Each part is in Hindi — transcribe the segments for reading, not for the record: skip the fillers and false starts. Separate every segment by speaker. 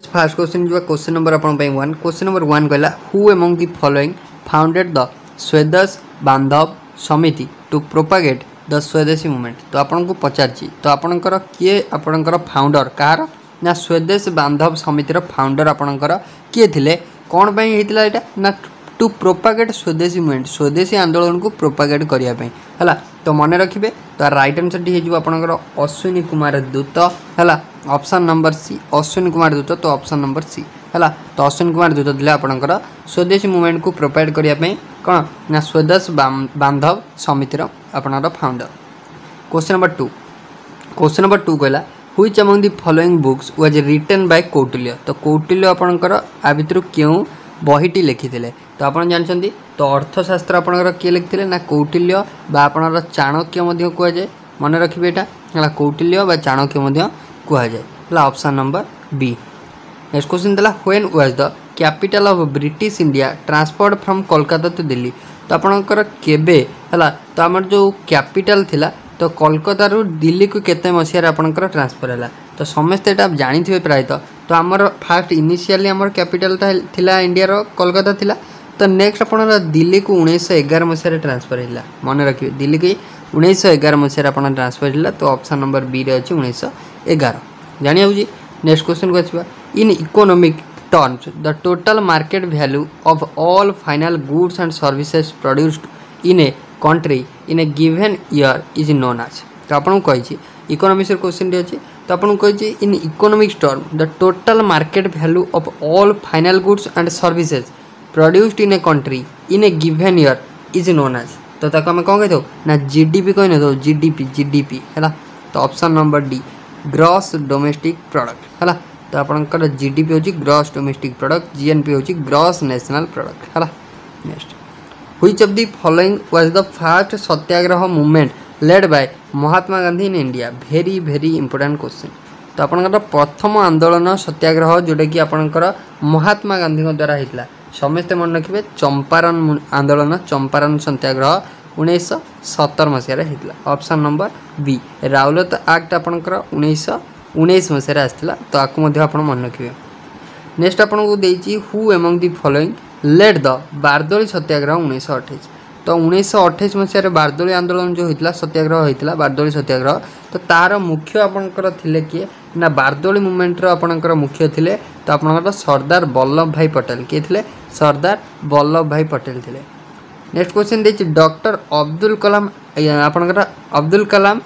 Speaker 1: फास्ट क्वेश्चन जो क्वेश्चन नंबर अपन वन क्वेश्चन नंबर वन कहला who among the following founded the Swadesh Bandhab Samiti to propagate the Swadeshi movement. तो आपन को पचारची तो आपनकर किए आपनकर फाउंडर कार ना स्वदेश बांधव समितिर फाउंडर आपनकर किए थिले कोन पई हेतिला एटा ना टू प्रोपागेट स्वदेशी मूवमेंट स्वदेशी आंदोलन को प्रोपागेट करिया पई हला। तो मन रखिबे तो राइट आंसर टी हे आपनकर अश्विनी कुमार दूत हला। Option number C Ashwini Kumar Dutt. तो ऑप्शन नंबर सी है तो अश्विनी कुमार दूत दिले आपणकर स्वदेशी मूवमेंट को प्रोपाइड करने कौन ना स्वदेश बांधव समितिर आपणकर फाउंडर। क्वेश्चन नंबर टू कहला which among the following books was written by Kautilya. तो कौटिल्य आपणकर आ भितर क्यों बहीटी लिखिथिले। तो आपण जानछंती तो अर्थशास्त्र आपणकर किए लिखिथिले ना कौटिल्य बा आपणकर चाणक्य मध्ये कुआ जाय। मन रखिबे एटा हला कौटिल्य बा चाणक्य मध्ये कुआ जाय हला। Option number B. Next question देला when was the capital of British India transferred from Kolkata to Delhi. तो आपणकर केबे हला तो हमर जो कैपिटल थिला तो कोलकाता रु दिल्ली को केते मसिया आपणकर ट्रांसफर हला। तो समस्त एटा जानि थिबे प्राय तो हमर फास्ट इनिशियली हमर कैपिटल थिला इंडिया रो कोलकाता थिला। तो नेक्स्ट आपणकर दिल्ली को 1911 मसिया ट्रांसफर हिला। मन रखिबे दिल्ली को 1911 मसिया आपन ट्रांसफर हिला। तो ऑप्शन नंबर बी रे अछि 1911 जानि होउजी। नेक्स्ट क्वेश्चन को आछबा in economic terms the total market value of all final goods and services produced in a country in a given year is known as. तो आपन को कहि इकोनॉमिक्स क्वेश्चन रे अछि। तो आपन को कहि in economics term the total market value of all final goods and services produced in a country in a given year is known as. तो ताको हम कोन कहथो ना जीडीपी कहै न तो जीडीपी हैला। तो option number D gross domestic product है। तो आपंकर जीडीपी होची ग्रॉस डोमेस्टिक प्रोडक्ट जीएनपी होची ग्रॉस नेशनल प्रोडक्ट है। Next which of the following was the first Satyagraha movement led by Mahatma Gandhi in India. Very very important question. तो आपंकर प्रथम आंदोलन सत्याग्रह जोटा कि आपंकर महात्मा गांधी द्वारा होता समस्ते मन रखिए चंपारण आंदोलन चंपारण सत्याग्रह 1917 मसीह होता। ऑप्शन नंबर बी राउलत एक्ट आपंकर 1919 मसीह आसाला। तो आपको आप मन रखिए। नेक्स्ट आपको देती who among the following led the Bardoli Satyagraha 1928। तो 1928 मसीह बारदोली आंदोलन जो होता सत्याग्रह होता बारदोली सत्याग्रह। तो तार मुख्य आपंकर थिले किए ना बारदोली मूवमेंट आपंकर मुख्य थिले तो आपंकर सरदार वल्लभ भाई पटेल किए थिले सरदार वल्लभ भाई पटेल थिले। नेक्स्ट क्वेश्चन देखिए डॉक्टर अब्दुल कलाम आपनकर Abdul Kalam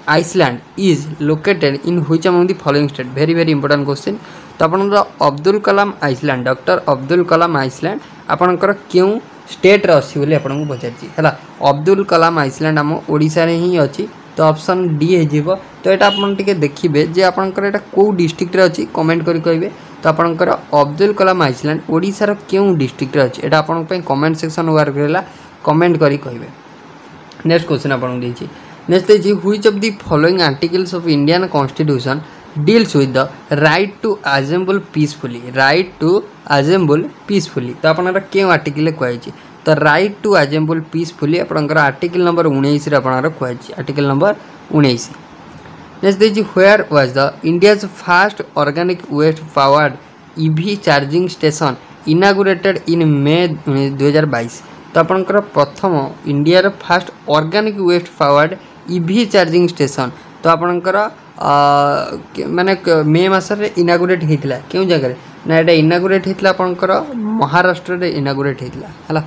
Speaker 1: island is located in which among the following state. Very very important question. तो आपनकर Abdul Kalam island doctor Abdul Kalam island आपनकर क्यों स्टेट रे अछि बोली आपन को पचारछि हला। अब्दुल कलाम आइसलैंड हम ओडिसा रे ही अछि। तो ऑप्शन डी हे जीवो। तो एटा आपन टिके देखिबे जे आपनकर एटा को डिस्ट्रिक्ट रे अछि कमेंट करि कहबे। तो आपनकर अब्दुल कलाम आइसलैंड ओडिसा रो क्यों डिस्ट्रिक्ट रे अछि एटा आपन पे कमेंट सेक्शन वर्क रेला कमेंट करि कहबे। नेक्स्ट क्वेश्चन आपन देछि। नेक्स्ट देछि which of the following articles of Indian constitution deals with the right to assemble peacefully. Right to assemble peacefully. तो आपनकर क्यों आर्टिकल कहै तो राइट टू असेंबल पीसफुली आपनकर आर्टिकल नंबर 19 रे आपनकर कहै आर्टिकल नंबर 19। नेक्स्ट देखिए where was the India's first organic waste powered EV charging station inaugurated in May 2022। तो आपनकर प्रथम India first organic waste powered EV charging station तो आपनकर माने मे मासरे इनागुरेट होता क्यों जगह ना एटा इनागुरेट होता आपनकर महाराष्ट्र रे इनागुरेट होता हला।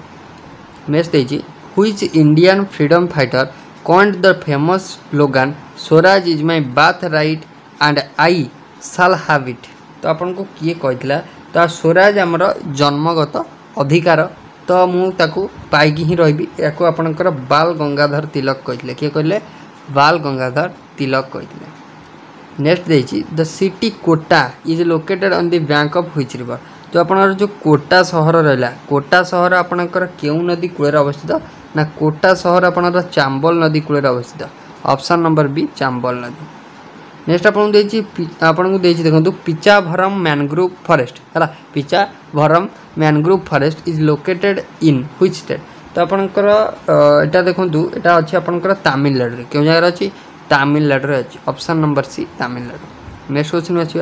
Speaker 1: नेक्स्ट देखिए which Indian freedom fighter coined the famous slogan Swaraj is my birth right and I shall have it. तो आपन को किए कहला तो स्वराज आमर जन्मगत अधिकार तो मु ताकू पाइकी ही रही याको आपनकर बाल गंगाधर तिलक कहले किए कहले बाल गंगाधर तिलक कहले। नेक्स्ट देखिए the city Kota is located on the bank of which river. तो आपनकर जो कोटा शहर रहला कोटा शहर आपनकर केउ नदी कूल अवस्थित ना कोटा शहर आपनकर चांबल नदी कूल अवस्थित। ऑप्शन नंबर बी चांबल नदी। नेक्स्ट आपन को देछि देखंतु पिचाभरम मैनग्रोव फॉरेस्ट हला। Pichavaram mangrove forest is located in which state. तो आपनकर एटा देखंतु एटा अछि आपनकर तमिलनाडु रे केउ जगह अछि तमिलनाडु रे अछि। Option number C Tamil Nadu. Next question अछि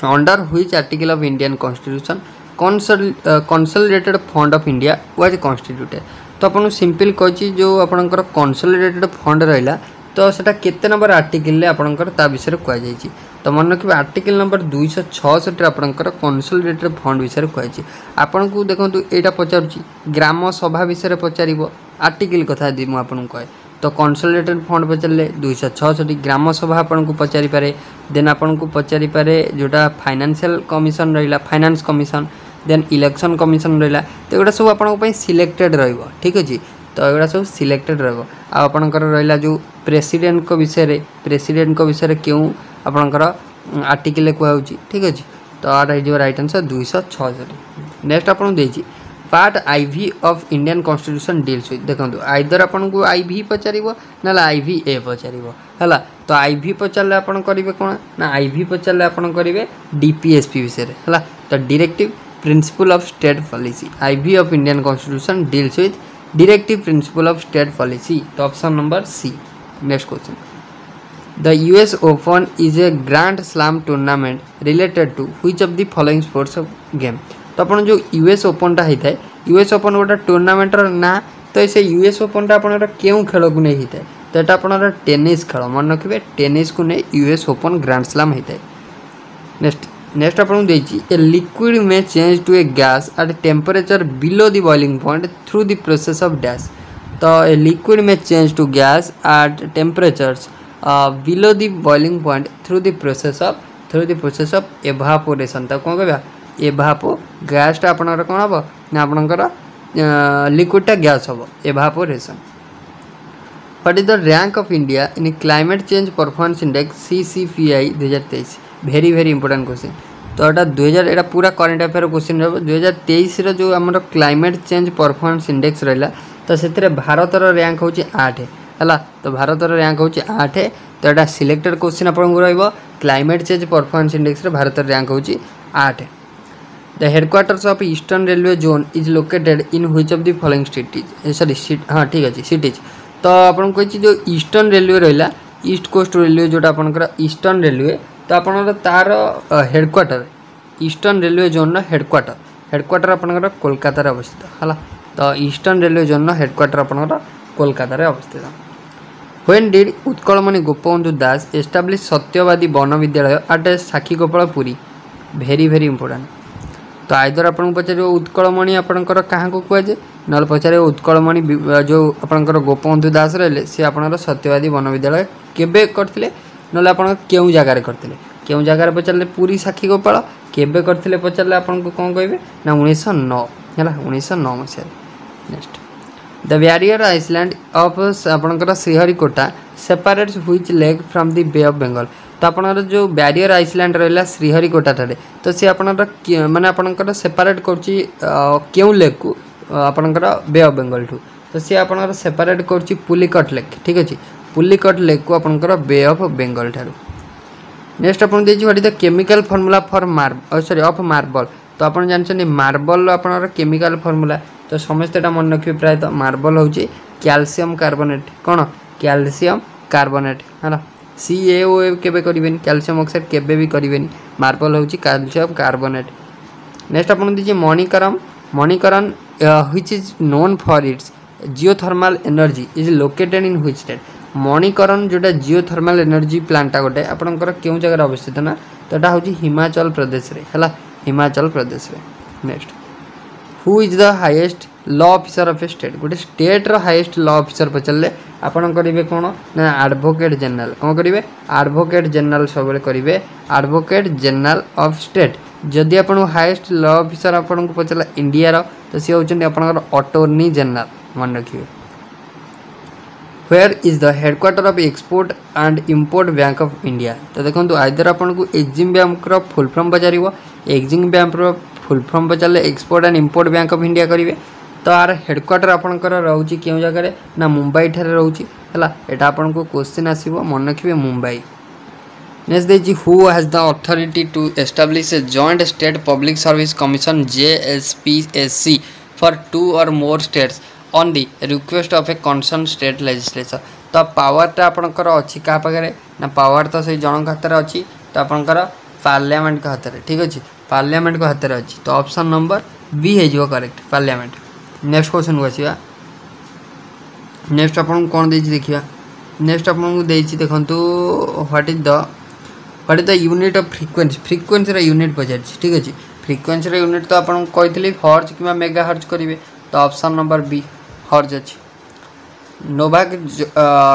Speaker 1: under which article of Indian constitution consolidated fund of India was constituted. तो आपको सिंपल कही जो आपंकर कंसोलिडेटेड फंड रहा तो सेटा केते नंबर आर्टिकल आपंकर ता विषय कहुई। तो मन रखिए आर्टिकल नंबर 266 आपंकर कंसोलिडेटेड फंड विषय कहुई। आपन को देखो यहाँ पचारुची ग्राम सभा विषय पचार आर्टिकल कथा यदि मुझे कहे तो कंसोलिडेटेड फंड पचारे 266 ग्राम सभा आपन को पचारि पारे। देन आपन को पचारि पारे जोटा फाइनेंशियल कमिशन रहा finance commission then election commission रहा तो ये सब आप सिलेक्टेड रहिबो ठीक अच्छे। तो ये सब सिलेक्टेड रहा रहा जो प्रेसिडेंट को विषय क्यों आपणकर आर्टिकल कहूँ ठीक अच्छे। तो आर राइट आंसर 266। नेक्स्ट आपको देखिए part IV of Indian constitution deals with देखो आइदर आपन को IV पचार ना IVA पचार है। तो IV पचारे आप करेंगे कौन ना IV पचारे आप करेंगे DPSP विषय है। तो directive principle of state policy IV of Indian constitution deals with directive principle of state policy. तो option number C। Next question the US open is a grand slam tournament related to which of the following sports game. तो आप जो US ओपनटा होता है US ओपन गोटे टूर्नामेंटर ना तो से US ओपनटा आप क्यों खेल को नहीं होता है तो यहाँ आप टेनिस खेल मन रखिए टेनिस को नहीं US ओपन ग्रैंड स्लैम होता है। नेक्स्ट आपको देखिए a liquid may change to a gas at temperature below the boiling point through the process of dash. तो a liquid may change to gas at temperatures below the boiling point through the process of evaporation. तो कौन कह एवापो गैसटा आपंकर कौन हम ना आपंकर लिक्विडटा गैस हम evaporation. What is the rank of India in climate change performance index CCPI 2023। Very very important question. तो यहाँ 2000 यहाँ पूरा करंट अफेयर क्वेश्चन रहा 2023 जो आम क्लाइमेट चेंज परफॉर्मेंस इंडेक्स रहा तो से भारतर रैंक हूँ 8 है। तो भारतर रैंक हूँ 8 तो यहाँ सिलेक्टेड क्वेश्चन आपको क्लाइमेट चेंज परफॉर्मेंस इंडेक्स भारतर रैंक हूँ 8। The headquarters of eastern railway zone is located in which of the following cities sorry हाँ ठीक अच्छे सिटीज। तो आपको कही जो ईस्टर्न रेलवे रहा ईस्ट कोस्ट रेलवे जोटा आपंकर ईस्टर्न रेलवे तो आप तार headquarter eastern railway zone headquarter आपंकर कोलकाता अवस्थित है। तो ईस्टर्न रेलवे जोन हेडक्वार्टर आपंकर कोलकाता अवस्थित। When did Utkalmani Gopabandhu Das establish Satyavadi Ban Vidyalaya at Sakshigopal Puri. Very very important. तो आइदर आपको पचार उत्कलमणि आपंकर क्या कहुए ना पचारे उत्कलमणि जो आपंकर गोपबंधु दास रहे सी आपंकर सत्यवादी वन विद्यालय केबे करथिले ना आप क्यों जगार करते क्यों जगार पचारे पुरी साक्षीगोपाल केबे करथिले पचारे आपको कौन कहे ना 1909 है 1909 मसीह। Next the barrier island of आपंकर Sriharikota separates which lake from the bay of Bengal. तो आपनर जो बैरियर आइसलैंड रहा श्रीहरिकोटा ठारे तो सी आपनर माने आपनकर सेपरेट करछि क्यों लेक को आपनकर बे ऑफ बेंगल ठू। तो सी आपनकर सेपरेट करछि पुलिकट लेक ठीक अच्छे पुलिकट लेक को आपनकर बे ऑफ बेंगल ठारू। नेक्स्ट आपन देखिए what is the chemical formula for of marble. तो आप जानते मार्बल आपनकर केमिकल फार्मूला तो समस्त मन रखिए प्रायत मार्बल हूँ कैल्शियम कार्बोनेट कौन कैल्शियम कार्बोनेट है CaO केबे करें कैल्शियम ऑक्साइड केबे भी करें मार्बल हूँ कैल्शियम कार्बोनेट। नेक्स्ट आप देखिए Manikaran which is known for its geothermal energy is located in which state. Manikaran जोटा जियोथर्माल एनर्जी प्लांटा गोटे आपंकर क्यों जगह अवस्थित ना तो यहाँ हूँ हिमाचल प्रदेश है Himachal Pradesh. Next who is the highest law officer of a state गोटे स्टेट रो हाईएस्ट लॉ ऑफिसर पचारे आपन करेंगे कौन ना एडवोकेट जनरल कौन करेंगे एडवोकेट जनरल सब करेंगे एडवोकेट जनरल ऑफ स्टेट। जदि आप हाईएस्ट लॉ ऑफिसर आपन को पचारा इंडिया रो तो सी होचंदी आपनकर अटॉर्नी जनरल मन रखिए। Where is the headquarter of export and import bank of India. तो देखो आइदर आपन को एक्जिम बैंक फुल फॉर्म पचार एक्जिम बैंक फुल फॉर्म पचारे export and import bank of India करेंगे। तो आर हेडक्वार्टर आपंकर रोचे क्यों जगह ना मुंबई ठारे रोचे है यहाँ आपन को क्वेश्चन आसो मन रखिए मुंबई। नेक्स्ट देखिए who has the authority to establish a joint state public service commission JSPSC for 2 or more states on the request of a concern state legislature. तो पावरटा आपंकर अच्छी क्या पाखे ना पावर तो से जन हाथ में अच्छी तो आपंकर पार्लियामेंट का हाथ में ठीक अच्छे पार्लियामेंट का हाथ में अच्छी तो ऑप्शन नंबर बी हो करेक्ट पार्लियामेंट। नेक्स्ट क्वेश्चन को आसवा नेक्स्ट आपन कौन देछि देखिया नेक्स्ट आपन को देछि देखंतु what is the unit of frequency रा यूनिट पचार ठीक अच्छे फ्रीक्वेंसी रा यूनिट तो आपन कहथिले हर्ट्ज कि मेगा हर्ट्ज करेंगे तो ऑप्शन नंबर बी हर्ट्ज अच्छे।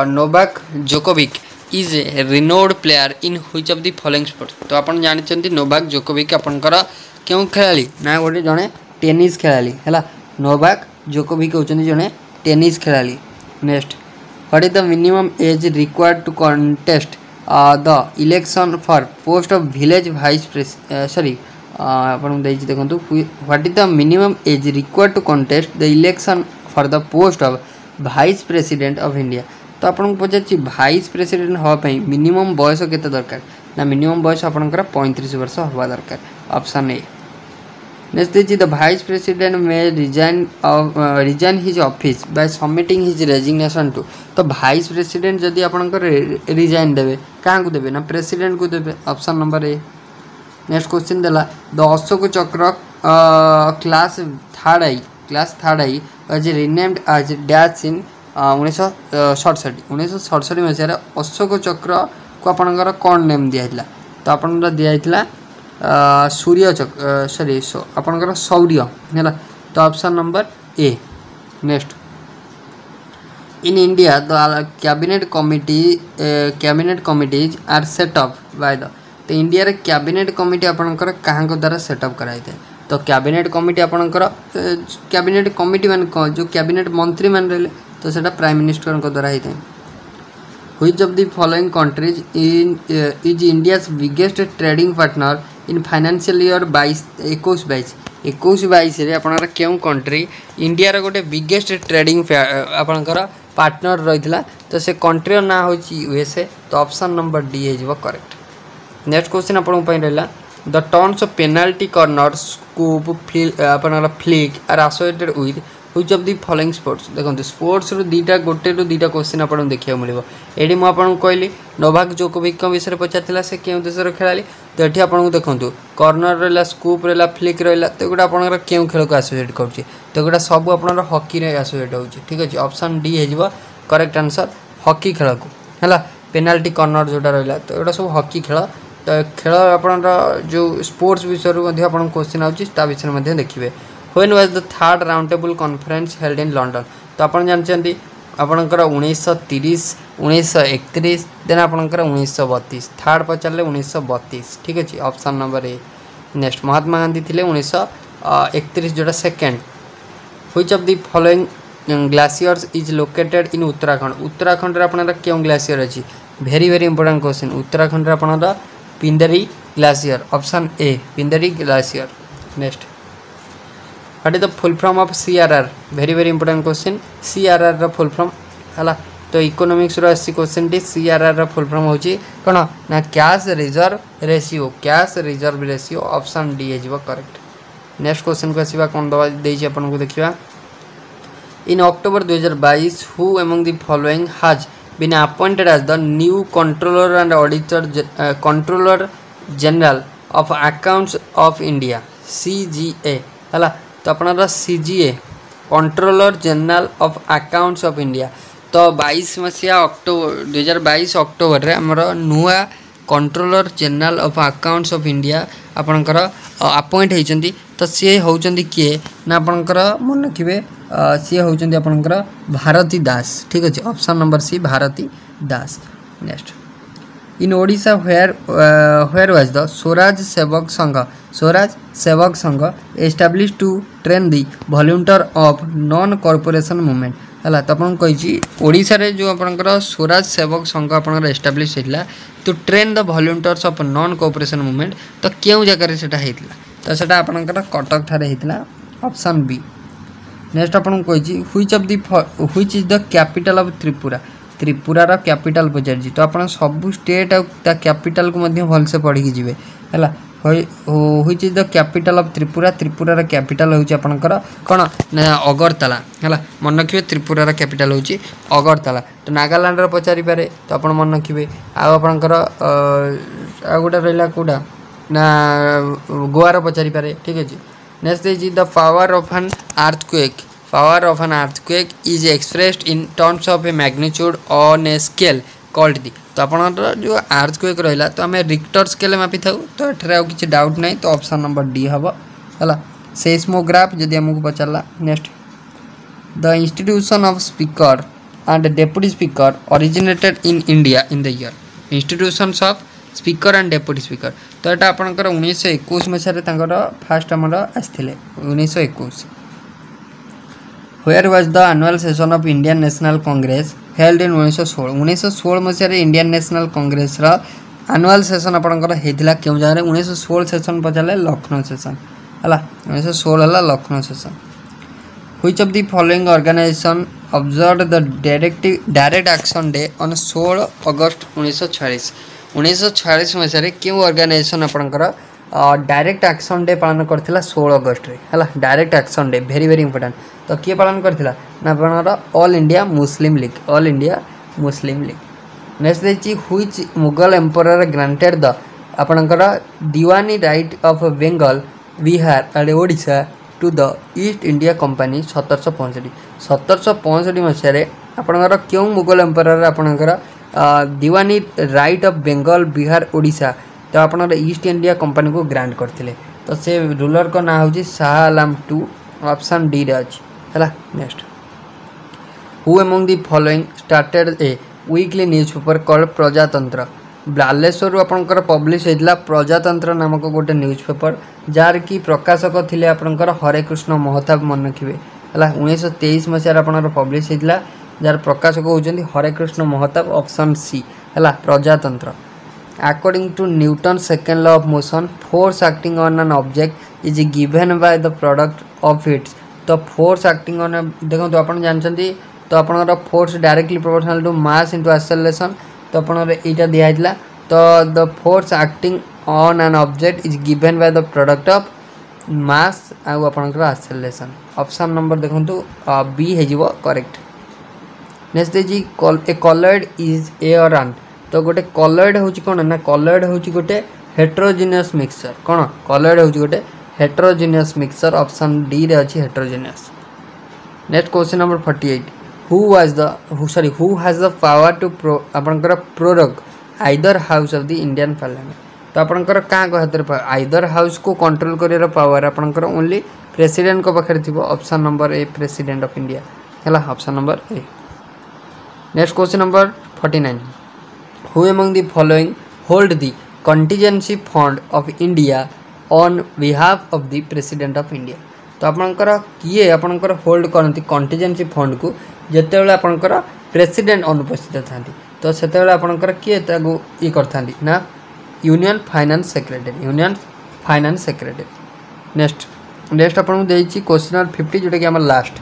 Speaker 1: Novak Djokovic is a renowned player in which of the following sports तो आपन जानिचंती नोवाक जोकोविक आपनकर क्यों खेलाली ना गोटे जड़े टेनिस खेलाली है नोवाक जोकोविक होचंती जड़े टेनिस खेलाली। Next what is the minimum age required to contest the election for post of village vice sorry आपन देछि देखंतु what is the minimum age required to contest the election for the post of vice president of India तो आपन पचार वाइस प्रेसिडेंट होवाई मिनिमम बयस केते दरकार ना मिनिमम बयस आपनकर 35 वर्ष हवा दरकार ऑप्शन ए। नेक्स्ट देखिए the vice president may resign his office by submitting his resignation to तो वाइस प्रेसिडेंट जदि आपनकर रिजाइन देबे कहाँ को देबे ना प्रेसिडेंट को देबे option number A. Next question देला the Ashoka Chakra class third I was renamed as dash in 1967 मसीह अशोक चक्र को आपनकर कौन नेम दिया तो आपन दिया सूर्य चक्र सॉरी आपनकर शौर्य है तो option number A. Next in India the cabinet committees are set up by the तो इंडिया रे कैबिनेट कमिटी आपनकर कहाँ को द्वारा सेटअप कराई थे तो कैबिनेट कमिटी आपनकर कैबिनेट कमिटी मान जो कैबिनेट मंत्री मान रहे तो सेटा प्राइम मिनिस्टर को द्वारा होता है। Which of the following countries is India's biggest trading partner in financial year 21-22 रे आपनकर केउ कंट्री इंडिया रे गोटे बिगेस्ट ट्रेडिंग आपनकर पार्टनर रही तो से कंट्री ना हो यूएसए तो ऑप्शन नंबर डी हो करेक्ट। नेक्स्ट क्वेश्चन आपन रहा the terms of penalty corner scoop flick are associated with which of the following sports देखो स्पोर्ट्स गोटे दुईटा क्वेश्चन आपको देखा मिले ये मुझे कहली नोवाक जोकोविक विषय पचार से क्यों देशर खेलाली तो ये आपको देखो कॉर्नर रहा स्कूप रहा फ्लिक रहा तो ये आपंकर क्यों खेल को एसोसिएट कर तो ये सब आप हॉकी एसोसिएट हो ठीक अच्छे ऑप्शन डी हो करेक्ट आंसर हॉकी खेल को है पेनाल्टी कॉर्नर जोटा रहा तो ये सब हॉकी खेल तो खेल आप जो स्पोर्ट्स विषय क्वेश्चन आता विषय देखिए। When was the third round table conference held in London तो आप जानते आपणकर 1930 1931 देन आपणकर 1932 थर्ड पचारे 1932 ठीक अच्छे option number A. Next Mahatma Gandhi थे 1931 जोटा second. Which of the following glaciers is located in Uttarakhand रे आपणकर क्यों ग्लासियर अच्छी very very important question Uttarakhand रे आपणकर Pindari glacier option A Pindari glacier. Next what is the full form of CRR very very important question CRR रा फुल फॉर्म है तो इकोनॉमिक्स रो एससी क्वेश्चन टी सीआरआर रा फुल फॉर्म होची कोन ना cash reserve ratio option D हो करेक्ट। नेक्स्ट क्वेश्चन को आसीबा कोन दवा देछि आपन को देखिबा in October 2022 who among the following has been appointed as the new controller and auditor controller general of accounts of India CGA है तो अपना CGA controller general of accounts of India तो 22 मसीहा अक्टोबर 2022 अक्टोबर रे हमर नुआ controller general of accounts of India आपनकर अपॉइंट होइचंदी तो सी होउचंदी किए ना आपनकर मन रखिबे सी होउचंदी आपनकर भारती दास ठीक अछि option number C Bharati Das. Next in Odisha where was the Swaraj Sevak Sangh establish to train the volunteer of non corporation movement है तो आपन कही ओडिशा रे जो आपनकर स्वराज सेवक संघ आपनकर एस्टाब्लिश होइला to train the volunteers of non corporation movement तो क्यों जगह सेटा हेतिला तो सेटा आपनकर कटक ठारे हेतिला ऑप्शन बी। नेक्स्ट आपन कही which is the capital of त्रिपुरार कैपिटल पचार तो आप सब स्टेट आ कैपिटल को भल से पढ़ी जी है which is the capital of त्रिपुरार कैपिटल होची आपनकर कोन अगरतला है मन रखिए त्रिपुरार कैपिटल होची अगरतला तो नागालैंड पचारि पारे तो आप मन रखिए आपनकर आ गोटा रहा कौटा ना गोवार पचारि पारे ठीक अच्छे। नेक्स्ट देखिए the power of an earthquake. Power of an earthquake is expressed in terms of A magnitude on a scale called the. तो आप जो अर्थक्वेक रहा तो आम रिक्टर स्केल मापी था तो ये आउ किसी डाउट ना तो ऑप्शन नंबर डी हम है। सेस्मोग्राफ जदि आमको पचारा। Next the institution of speaker and deputy speaker originated in India in the year. Institutions of speaker and deputy speaker तो यहाँ आपंकर 1921 मसीह फास्ट आमर आसते 1921। Where was the annual session of Indian National Congress held in 1916 मसीह Indian National Congress annual session आपंकर होता क्यों जगह 1916 सेशन पचारे लखनऊ सेशन है 1916 है Lucknow session. Which of the following organisation observe the direct action day on 16 August 1946। 1946 मसीह क्यों ऑर्गेनाइजेशन आपंकर डायरेक्ट एक्शन डे पालन करथिला 16 अगस्त रे है direct action day very very important. तो किए पालन करथिला ना आपनकर all India Muslim league all India Muslim league. Next देखिए which Mughal emperor granted the आपनकर Diwani right of Bengal Bihar and Odisha to the East India company 1765। 1765 मसीह आपनकर क्यों मुगल एम्परर आपनकर दीवानी राइट ऑफ बेंगल बिहार ओडिशा तो आपनकर ईस्ट इंडिया कंपनी को ग्रांट करथिले। तो से रूलर को ना होची Shah Alam to option D रे अछि है। Next who among the following started A weekly newspaper called प्रजातंत्र। बालेश्वर आपनकर पब्लिश होइतला प्रजातंत्र नामक गोटे न्यूज़पेपर जार की प्रकाशक थिले आपनकर हरे कृष्ण महताब मन रखिबे है 1923 मसीह आपनकर पब्लिश होइतला जार प्रकाशक होचंदी हरे कृष्ण महताब ऑप्शन सी है प्रजातंत्र। According to Newton's second law of motion, force acting on an object is given by the product of its। तो force acting on देखो तो अपन जानते तो अपन force directly proportional to mass into acceleration तो अपन इटा दिया है तो the force acting on an object is given by the product of mass आउ अपन acceleration। ऑप्शन नंबर देखो तो बी है जीवो करेक्ट। नेक्स्ट जी ए कॉलॉइड इज ए और एन। तो गोटे कॉलॉइड होची कोन ना कॉलॉइड होची गोटे हेटेरोजेनियस मिक्सचर कोन कॉलॉइड होची गोटे हेटेरोजेनियस मिक्सचर ऑप्शन डी रे अछि heterogeneous. Next question number 48 who has the power to आपनकर prorogue either house of the Indian parliament. तो आपनकर का कहतर आइदर हाउस को कंट्रोल करियर पावर आपनकर ओनली प्रेसिडेंट को पाखरे थिबो option number A president of India है option number A. Next question number 49 Who among the following hold the contingency fund of India on behalf of the President of India। तो आपनकर किए आपनकर होल्ड करती कंटीजेंसी फंड को जितेबाला आपनकर प्रेसिडेंट अनुपस्थित था तो से आपनकर किए ये करता ना यूनियन फाइनेंस सेक्रेटरी। नेक्स्ट आपको देखिए क्वेश्चन नंबर 50 जोटा कि आम last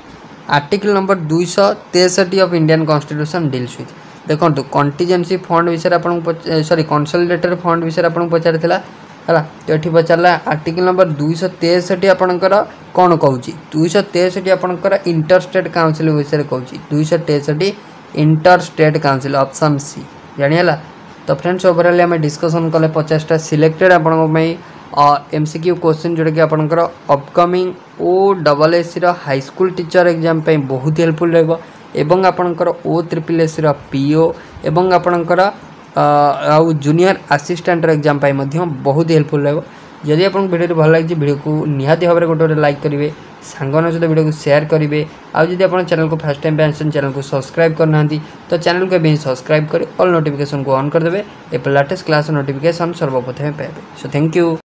Speaker 1: article number 263 of Indian constitution deals with देखो कंटीजेंसी फंड विषय सॉरी कंसोलिडेटेड फंड विषय आपको पचार है तो ये पचारा आर्टिकल नंबर 263 आपंकर कौन कहूँ 263 आपंकर इंटरस्टेट काउंसिल विषय कहूँ 263 इंटरस्टेट काउंसिल ऑप्शन सी जानिला। तो फ्रेंड्स ओवरऑल आम डिस्कसन कले 50टा सिलेक्टेड MCQ क्वेश्चन जोटा कि आपंकर upcoming OSSC high school teacher exam बहुत हेल्पफुल रहिबो एवं आपणकर OSSC PO एवं आपणकर आउ जूनियर असिस्टेंट एग्जाम बहुत हेल्पफुल रहिबो। जदि आपको वीडियो भल लगी वीडियो को निहाती भाव में गोटे लाइक करेंगे सांगन सहित वीडियो को शेयर करेंगे आदि आप चैनल को फर्स्ट टाइम पे चैनल को सब्सक्राइब करना तो चैनल को भी सब्सक्राइब कर ऑल नोटिफिकेशन को ऑन करदे ए लेटेस्ट क्लास नोटिफिकेशन सर्वप्रथम पाइबे। So thank you.